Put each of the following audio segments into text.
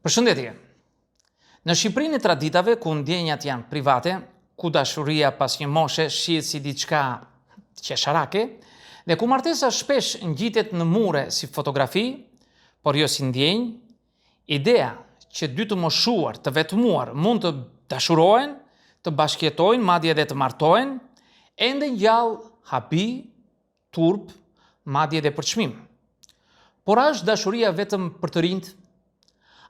Përshëndetje. Në Shqipërinë e traditave ku ndjenjat janë private, ku dashuria pas një moshe shihet si diçka qesharake dhe ku martesa shpesh ngjitet në mure si fotografi, por jo si ndjenjë, idea që dy të moshuar, të vetmuar mund të dashurohen, të bashkëjetojnë, madje edhe të martohen, ende ngjall habi, turp, madje edhe për çmim. Por a është dashuria vetëm për të rinjt?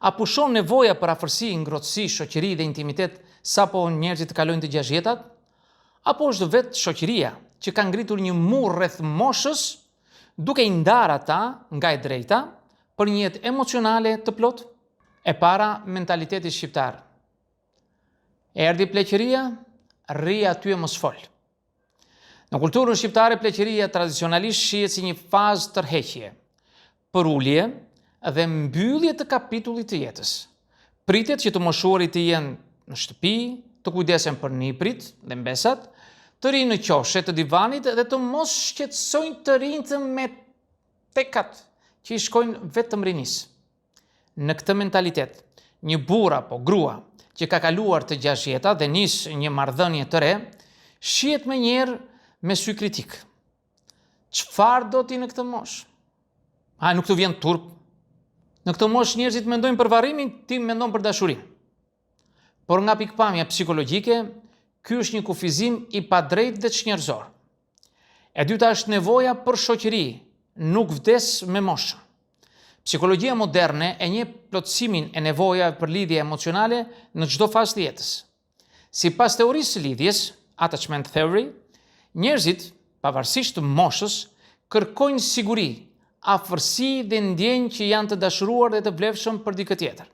A pushon nevoja për afërsi, ngrohtësi, shoqëri dhe intimitet sapo njerëzit kalojnë të 60 jetat? Apo është vetë shoqëria që ka ngritur një mur rreth moshës, duke i ndarë ata nga e drejta për një jetë emocionale të plot? E para, mentaliteti shqiptar. Erdhi pleqëria, rri aty e mos fol. Në kulturën shqiptare, pleqëria tradicionalisht shihet si një fazë tërheqje, përulje dhe mbyllje të kapitullit të jetës. Pritet që të moshuarit të jenë në shtëpi, të kujdesen për niprit dhe mbesat, të rinë në qoshe të divanit dhe të mos shqetësojnë të rinjt me tekat që i shkojnë vetëm rinis. Në këtë mentalitet, një burr apo grua që ka kaluar të 60 dhe nis një marrëdhënie të re, shihet më njëherë me sy kritik. Çfarë do ti në këtë moshë? A nuk të vjen turp? Në këtë moshë njerëzit mendojnë për varrimin, ti mendon për dashuri. Por nga pikpamja psikologjike, ky është një kufizim i padrejtë dhe çnjerëzor. E dyta është nevoja për shoqëri, nuk vdes me moshë. Psikologjia moderne e njeh plotësimin e nevojave për lidhje emocionale në çdo fazë të jetës. Sipas teorisë së lidhjes, attachment theory, njerëzit, pavarësisht të moshës, kërkojnë siguri, afërsi dhe ndjenjë që janë të dashuruar dhe të vlefshëm për dikë tjetër.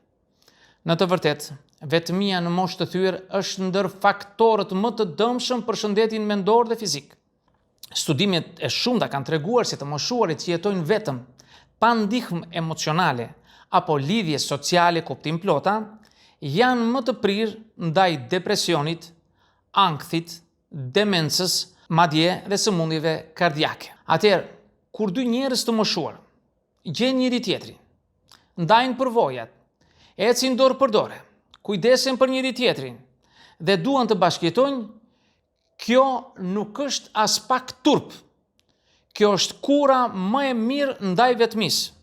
Në të vërtetë, vetmia në moshë të thyer është ndër faktorët më të dëmshëm për shëndetin mendor dhe fizik. Studimet e shumta kanë treguar se të moshuarit që jetojnë vetëm, pa ndihmë emocionale apo lidhje sociale kuptim plota, janë më të prirë ndaj depresionit, ankthit, demencës, madje dhe sëmundjeve kardiake. Atëherë, kur dy njerëz të moshuar gjejnë njëri tjetrin, ndajnë përvojat, ecin dorë për dorë, kujdesen për njëri tjetrin dhe duan të bashkëjetojnë, kjo nuk është as pak turp. Kjo është kura më e mirë ndaj vetmisë.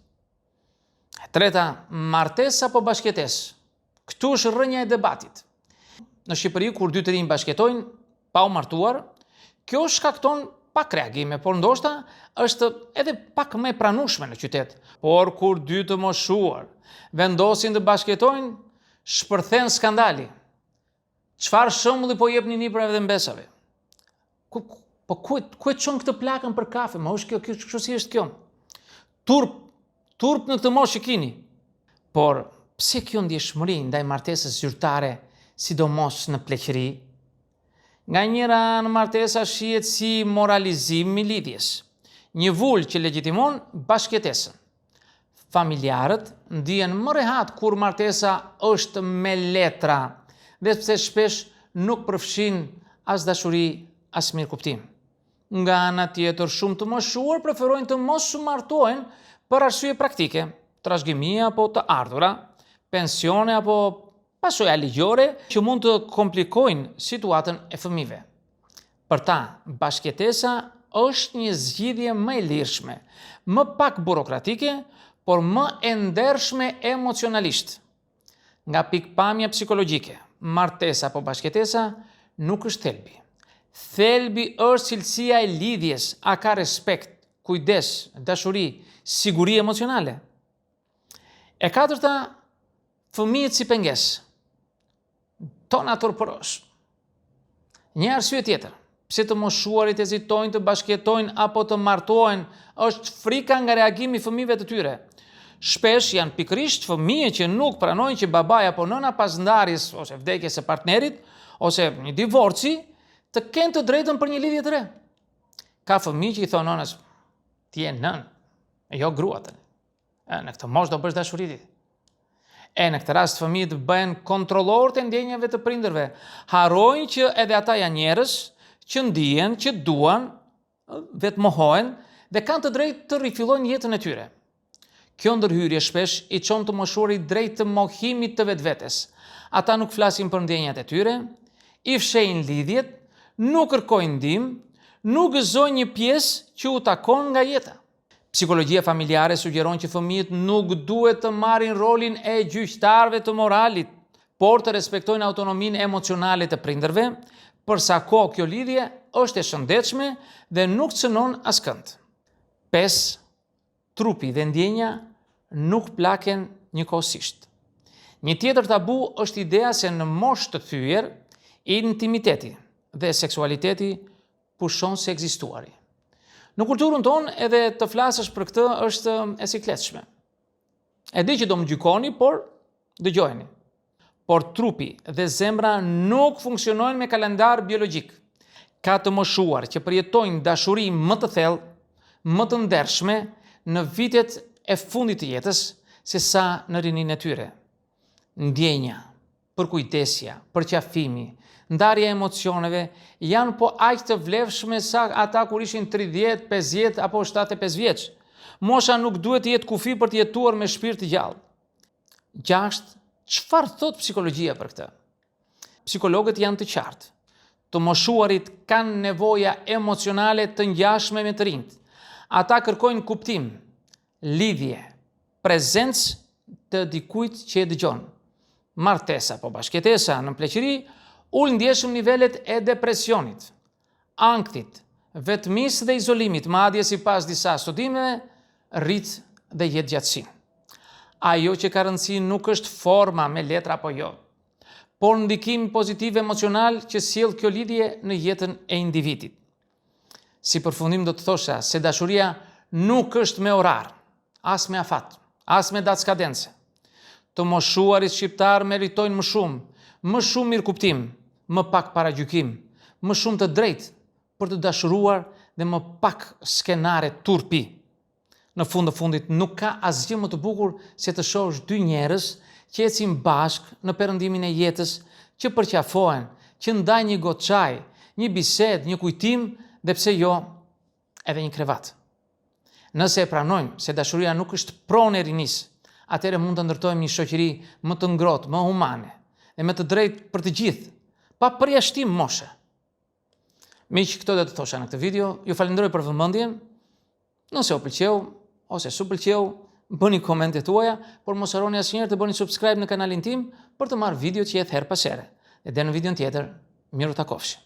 E treta, martesë apo bashkëjetesë. Këtu është rrënja e debatit. Në Shqipëri, kur dy të rinj bashkëjetojnë pa u martuar, kjo shkakton pak reagime, por ndoshta është edhe pak më e pranueshme në qytet. Por kur dy të moshuar vendosin të bashkëjetojnë, shpërthen skandali. Çfarë shembulli po jepni niprave dhe mbesave? Ku e çon këtë plakën për kafe? Ma është kjo si është kjo? Turp në këtë moshë kini. Por pse kjo ndjeshmëri ndaj martesës zyrtare, sidomos në pleqëri? Nga njëra në martesa shihet si moralizim i lidhjes, një vulë që legjitimon bashkëjetesën. Familjarët ndihen më rehat kur martesa është me letra, dhe pse shpesh nuk përfshin as dashuri, as mirëkuptim. Nga ana tjetër, shumë të moshuar preferojnë të mos u martohen për arsye praktike, trashëgimia apo të ardhura, pensione apo pasoja ligjore që mund të komplikojnë situatën e fëmijëve. Për ta, bashkëjetesa është një zgjidhje më e lirshme, më pak burokratike, por më e ndershme emocionalisht. Nga pikpamja psikologjike, martesa apo bashkëjetesa nuk është thelbi. Thelbi është cilësia e lidhjes, a ka respekt, kujdes, dashuri, siguri emocionale. E katërta, fëmijët si pengesë. Tona turpërosh. Një arsye tjetër, pse të moshuarit hezitojnë të bashkëjetojnë apo të martohen, është frika nga reagimi i fëmijëve të tyre. Shpesh janë pikërisht fëmijë që nuk pranojnë që babai apo nëna pas ndarjes ose vdekjes së partnerit ose një divorci të kenë të drejtën për një lidhje të re. Ka fëmijë që i thonë nënës, ti je nën, jo grua tani. Në këtë moshë do bësh dashuri. Në këtë rast fëmijët bëhen kontrollorë të ndjenjave të prindërve. Harrojnë që edhe ata janë njerëz që ndihen, që duan, vetmohohen dhe kanë të drejtë të rifillojnë jetën e tyre. Kjo ndërhyrje shpesh i çon të moshuarit drejt të mohimit të vetvetes. Ata nuk flasin për ndjenjat e tyre, i fshehin lidhjet, nuk kërkojnë ndihmë, nuk gëzojnë një pjesë që u takon nga jeta. Psikologjia familjare sugjeron që fëmijët nuk duhet të marrin rolin e gjyqtarëve të moralit, por të respektojnë autonominë emocionale të prindërve, përsa kohë kjo lidhje është e shëndetshme dhe nuk cënon askënd. 5. Trupi dhe ndjenja nuk plaken njëkohësisht. Një tjetër tabu është idea se në moshë të thyer, intimiteti dhe seksualiteti pushon se ekzistuari. Në kulturën tonë edhe të flasësh për këtë është e sikletshme. E di që do më gjykoni, por dëgjojeni. Por trupi dhe zemra nuk funksionojnë me kalendar biologjik. Ka të moshuar që përjetojnë dashuri më të thellë, më të ndershme në vitet e fundit të jetës se sa në rininë e tyre. Ndjenja, përkujtesja, përqafimi, ndarja e emocioneve janë po aq të vlefshme sa ata kur ishin 30, 50 apo 75 vjeç. Mosha nuk duhet të jetë kufi për të jetuar me shpirt të gjallë. 6. Çfarë thot psikologjia për këtë? Psikologët janë të qartë. Të moshuarit kanë nevoja emocionale të ngjashme me të rinjt. Ata kërkojnë kuptim, lidhje, prezencë të dikujt që e dëgjon. Martesa apo bashkëtesa në pleqëri ul ndjeshëm nivelet e depresionit, ankthit, vetmisë dhe izolimit, madje sipas disa studimeve, rrit dhe jetëgjatësinë. Ajo që ka rëndësi nuk është forma me letra apo jo, por ndikim pozitiv emocional që sjell kjo lidhje në jetën e individit. Si përfundim do të thosha se dashuria nuk është me orar, as me afat, as me datë skadence. Të moshuarit shqiptar meritojnë më shumë mirëkuptim, më pak paragjykim, më shumë të drejtë për të dashuruar dhe më pak skenare turpi. Në fund të fundit nuk ka asgjë më të bukur se të shohësh dy njerëz që ecin bashkë në perëndimin e jetës, që përqafohen, që ndajnë një gotë çaj, një bisedë, një kujtim dhe pse jo edhe një krevat. Nëse e pranojmë se dashuria nuk është pronë e rinisë, atëherë mund të ndërtojmë një shoqëri më të ngrohtë, më humane dhe më të drejtë për të gjithë, pa përjashtim moshe. Miq, këto do të thosha në këtë video. Ju falenderoj për vëmendjen. Nëse u pëlqeu ose s'u pëlqeu, bëni komentet tuaja, por mos harroni asnjëherë të bëni subscribe në kanalin tim për të marrë video që jetë her pas here. Dhe në videon tjetër, miru takofshi.